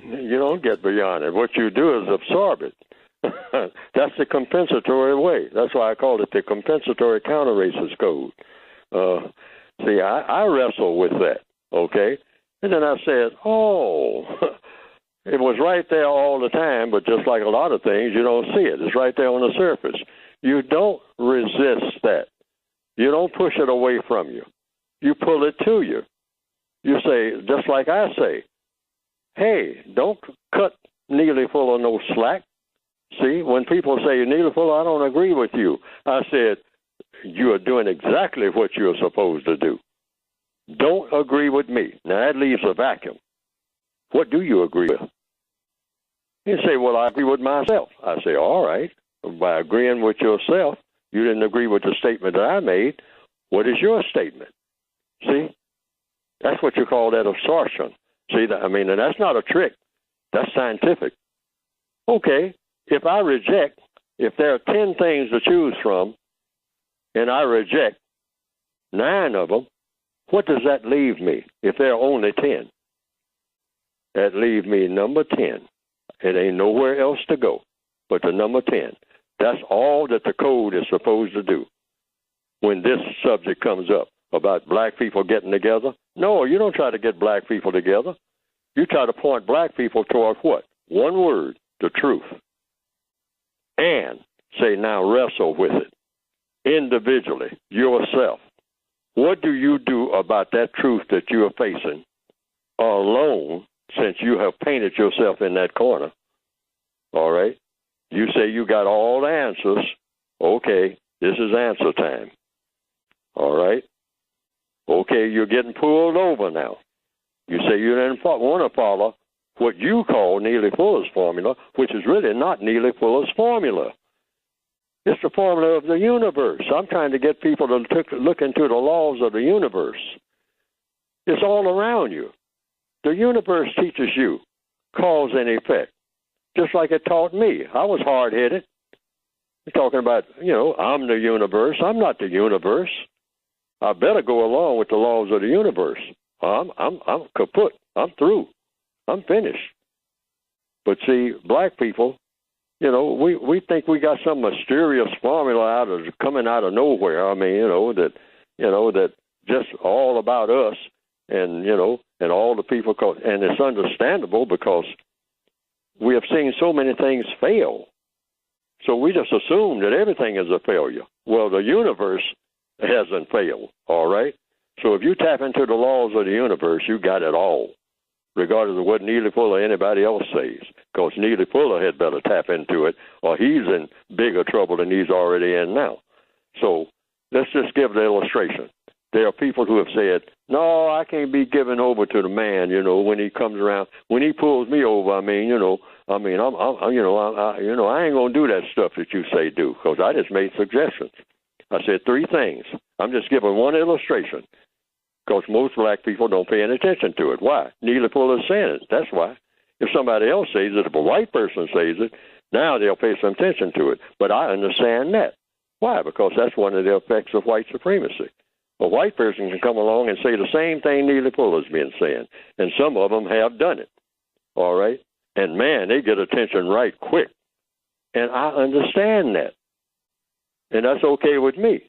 You don't get beyond it. What you do is absorb it. That's the compensatory way. That's why I called it the compensatory counter-racist code. See, I wrestle with that, okay? And then I said, oh, it was right there all the time, but just like a lot of things, you don't see it. It's right there on the surface. You don't resist that. You don't push it away from you. You pull it to you. You say, just like I say, hey, don't cut Neely Fuller no slack. See, when people say, Neely Fuller, I don't agree with you, I said, you are doing exactly what you're supposed to do. Don't agree with me. Now, that leaves a vacuum. What do you agree with? You say, well, I agree with myself. I say, all right. By agreeing with yourself, you didn't agree with the statement that I made. What is your statement? See? That's what you call that absorption. See, and that's not a trick. That's scientific. Okay, if I reject, if there are 10 things to choose from, and I reject 9 of them, what does that leave me if there are only 10? That leaves me number 10. It ain't nowhere else to go but the number 10. That's all that the code is supposed to do. When this subject comes up about black people getting together, no, you don't try to get black people together. You try to point black people toward what? One word, the truth. And say, now wrestle with it individually, yourself. What do you do about that truth that you are facing alone, since you have painted yourself in that corner? All right? You say you got all the answers. Okay, this is answer time. All right? Okay, you're getting pulled over now. You say you didn't want to follow what you call Neely Fuller's formula, which is really not Neely Fuller's formula. It's the formula of the universe. I'm trying to get people to look into the laws of the universe. It's all around you. The universe teaches you cause and effect, just like it taught me. I was hard-headed. You're talking about, I'm the universe. I'm not the universe. I better go along with the laws of the universe. I'm kaput. I'm through. I'm finished. But see, black people, we think we got some mysterious formula coming out of nowhere. That just all about us, and all the people. And it's understandable because we have seen so many things fail. So we just assume that everything is a failure. Well, the universe hasn't failed. All right. So if you tap into the laws of the universe, you got it all, regardless of what Neely Fuller or anybody else says, because Neely Fuller had better tap into it, or he's in bigger trouble than he's already in now. So let's just give the illustration. There are people who have said, no, I can't be given over to the man, when he comes around. When he pulls me over, I ain't going to do that stuff that you say do, because I just made suggestions. I said 3 things. I'm just giving one illustration, because most black people don't pay any attention to it. Why? Neely Fuller's saying it. That's why. If somebody else says it, if a white person says it, now they'll pay some attention to it. But I understand that. Why? Because that's one of the effects of white supremacy. A white person can come along and say the same thing Neely Fuller's been saying, and some of them have done it. All right? And, man, they get attention right quick. And I understand that. And that's okay with me,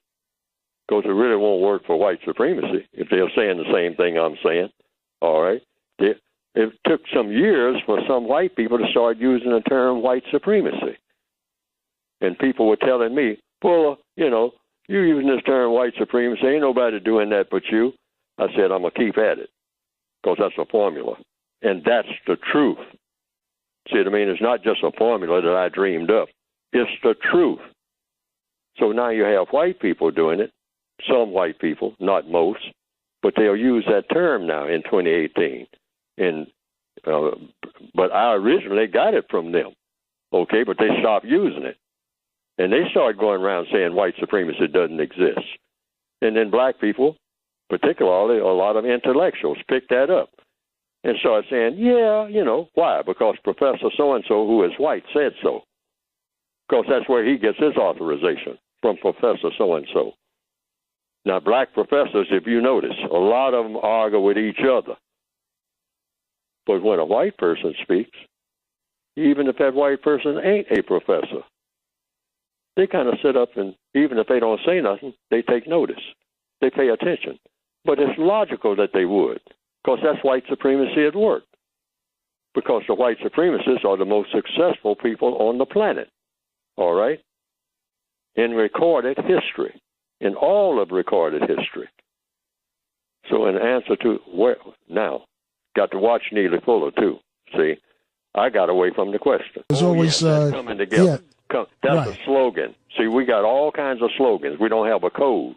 because it really won't work for white supremacy if they're saying the same thing I'm saying. All right? It took some years for some white people to start using the term white supremacy. And people were telling me, Fuller, you're using this term white supremacy. Ain't nobody doing that but you. I said, I'm going to keep at it, because that's a formula. And that's the truth. See what I mean? It's not just a formula that I dreamed up. It's the truth. So now you have white people doing it, some white people, not most, but they'll use that term now in 2018. But I originally got it from them, okay, but they stopped using it. And they started going around saying white supremacy doesn't exist. And then black people, particularly a lot of intellectuals, picked that up and started saying, yeah, why? Because Professor so-and-so, who is white, said so. Because that's where he gets his authorization, from Professor so-and-so. Now, black professors, if you notice, a lot of them argue with each other. But when a white person speaks, even if that white person ain't a professor, they kind of sit up and, even if they don't say nothing, they take notice. They pay attention. But it's logical that they would, because that's white supremacy at work. Because the white supremacists are the most successful people on the planet, all right? In recorded history, in all of recorded history. So in answer to, now, got to watch Neely Fuller too, see? I got away from the question. There's always coming together. Yeah, that's right. a slogan. See, we got all kinds of slogans. We don't have a code.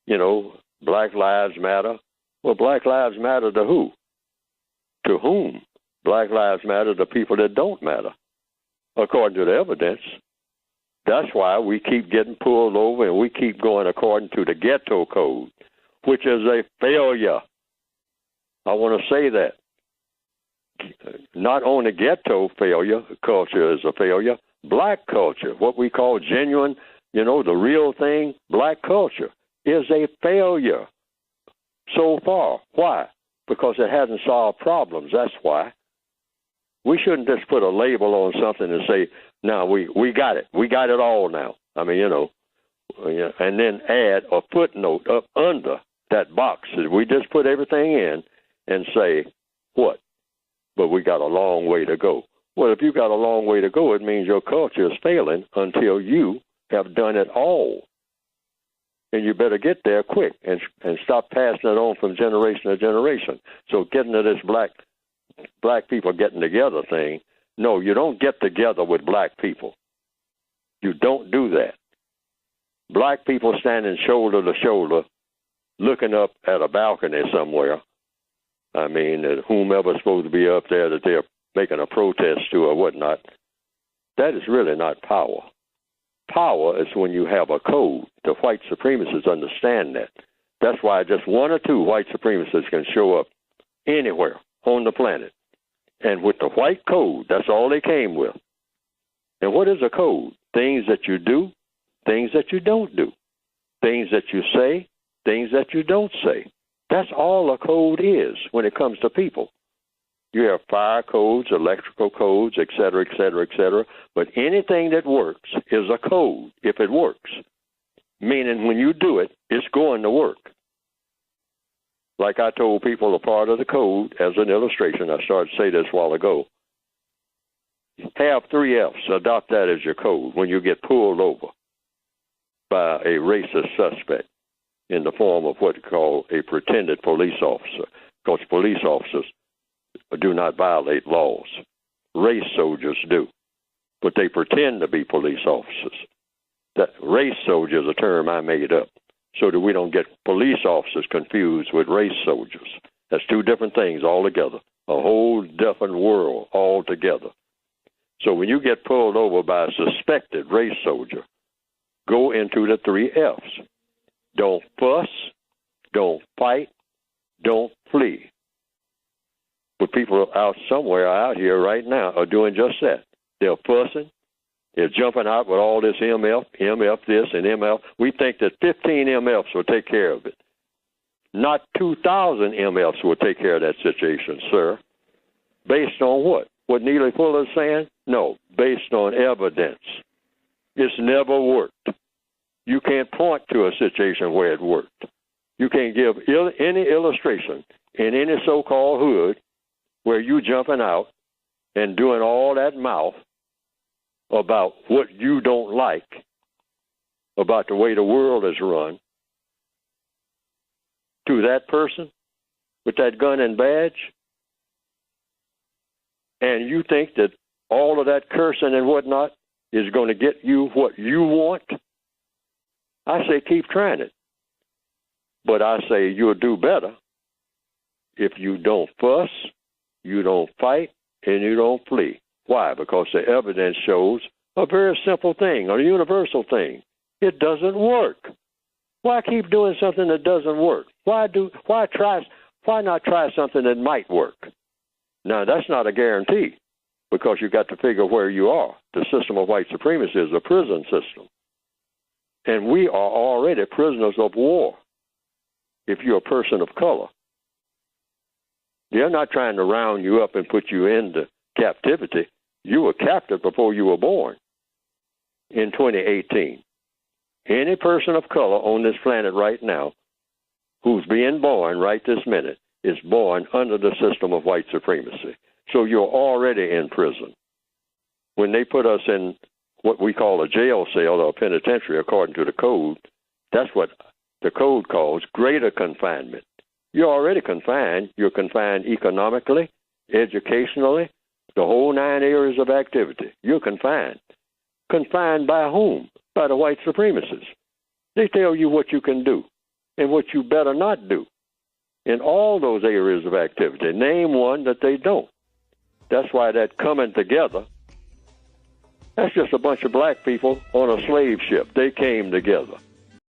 You know, Black Lives Matter. Well, Black Lives Matter to who? To whom? Black Lives Matter to people that don't matter, according to the evidence. That's why we keep getting pulled over and we keep going according to the ghetto code, which is a failure. I want to say that. Not only ghetto culture is a failure, black culture, what we call genuine, the real thing, black culture, is a failure so far. Why? Because it hasn't solved problems. That's why. We shouldn't just put a label on something and say, now we got it. We got it all now. I mean, and then add a footnote up under that box. We just put everything in and say, what? But we got a long way to go. Well, if you got a long way to go, it means your culture is failing until you have done it all. And you better get there quick and stop passing it on from generation to generation. So getting to this black people getting together thing, no, you don't get together with black people. You don't do that. Black people standing shoulder to shoulder, looking up at a balcony somewhere. I mean, whomever's supposed to be up there that they're making a protest to or whatnot, that is really not power. Power is when you have a code. The white supremacists understand that. That's why just one or two white supremacists can show up anywhere on the planet. And with the white code, that's all they came with. And what is a code? Things that you do, things that you don't do, things that you say, things that you don't say. That's all a code is when it comes to people. You have fire codes, electrical codes, et cetera, et cetera, et cetera. But anything that works is a code if it works. Meaning when you do it, it's going to work. Like I told people, a part of the code, as an illustration, I started to say this a while ago, have 3 F's. Adopt that as your code when you get pulled over by a racist suspect in the form of what you call a pretended police officer, because police officers do not violate laws. Race soldiers do, but they pretend to be police officers. That race soldier is a term I made up so that we don't get police officers confused with race soldiers. That's two different things altogether, a whole different world altogether. So when you get pulled over by a suspected race soldier, go into the 3 F's. Don't fuss, don't fight, don't flee. But people out somewhere out here right now are doing just that. They're fussing. They're jumping out with all this MF this and MF. We think that 15 MFs will take care of it. Not 2,000 MFs will take care of that situation, sir. Based on what? What Neely Fuller is saying? No, based on evidence. It's never worked. You can't point to a situation where it worked. You can't give any illustration in any so-called hood where you jumping out and doing all that mouth about what you don't like, about the way the world is run, to that person with that gun and badge, and you think that all of that cursing and whatnot is going to get you what you want, I say keep trying it. But I say you'll do better if you don't fuss, you don't fight, and you don't flee. Why? Because the evidence shows a very simple thing, a universal thing. It doesn't work. Why keep doing something that doesn't work? Why not try something that might work? Now, that's not a guarantee, because you got to figure where you are. The system of white supremacy is a prison system. And we are already prisoners of war if you're a person of color. They're not trying to round you up and put you into captivity. You were captive before you were born in 2018. Any person of color on this planet right now who's being born right this minute is born under the system of white supremacy. So you're already in prison. When they put us in what we call a jail cell or a penitentiary according to the code, that's what the code calls greater confinement. You're already confined. You're confined economically, educationally, the whole 9 areas of activity. You're confined. Confined by whom? By the white supremacists. They tell you what you can do and what you better not do in all those areas of activity. Name one that they don't. That's why that coming together, that's just a bunch of black people on a slave ship. They came together.